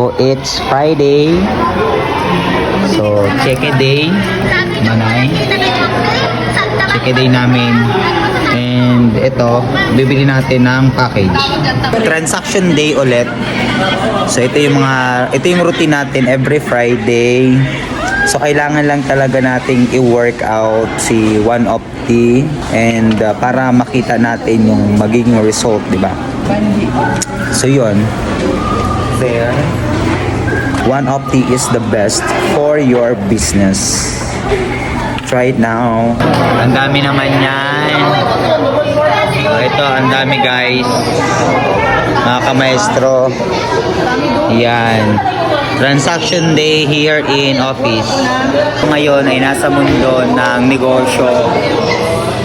So, it's Friday. So, check a day. Manay. Check a day namin. And ito, bibili natin ng package. Transaction day ulit. So, ito yung routine natin every Friday. So, kailangan lang talaga nating i-work out si One Opti and para makita natin yung magiging result, di ba? So, yun. There. One Opti is the best for your business. Try it now. Ang dami naman yan. Ito, ang dami guys. Mga kamaestro. Yan. Transaction day here in office. Ngayon ay nasa mundo ng negosyo.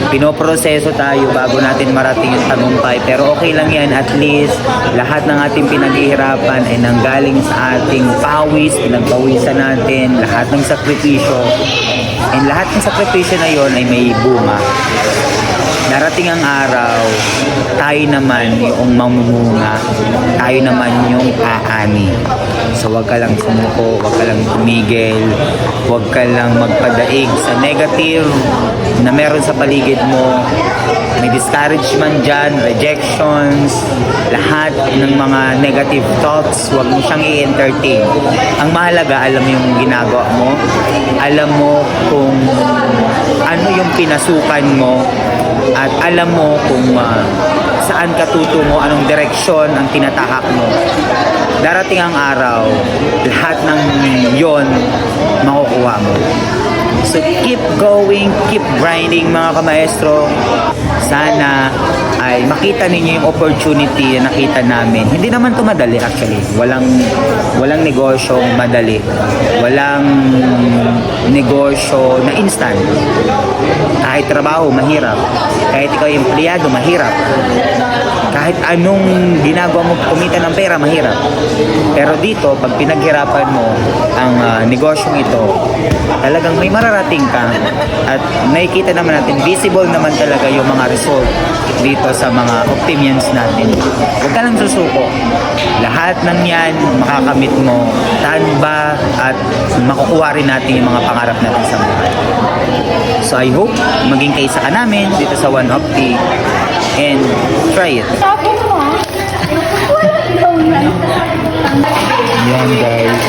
Pinoproseso tayo bago natin marating yung tagumpay. Pero okay lang yan. At least, lahat ng ating pinaghihirapan ay nanggaling sa ating pawis, pinagpawisan natin, lahat ng sakripisyo. And lahat ng sakripisyo na yon ay may bunga. Darating ang araw, tayo naman yung mamumunga, tayo naman yung aani. So wag ka lang sumuko, wag ka lang tumigil, wag ka lang magpadaig sa negative na meron sa paligid mo. May discouragement dyan, rejections, lahat ng mga negative thoughts, wag mo siyang i-entertain. Ang mahalaga, alam mo yung ginagawa mo, alam mo kung ano yung pinasukan mo, at alam mo kung saan ka tutungo, anong direksyon ang tinatahak mo. Darating ang araw, lahat ng yon makukuha mo. So keep going, keep grinding mga kamaestro. Sana ay makita ninyo yung opportunity na nakita namin. Hindi naman ito madali actually. Walang negosyong madali. Walang negosyo na instant. Kahit trabaho, mahirap. Kahit ikaw yung empleyado, mahirap. Kahit anong ginagawa mo kumita ng pera, mahirap. Pero dito, pag pinaghirapan mo ang negosyong ito, talagang may mararating ka. At nakikita naman natin, visible naman talaga yung mga result dito sa mga opinions natin. Huwag ka lang susuko. Lahat ng yan makakamit mo. Tanba at makukuha rin natin yung mga pangarap natin sa buhay. So I hope maging kaisa ka namin dito sa One Opti and try it. Yan guys.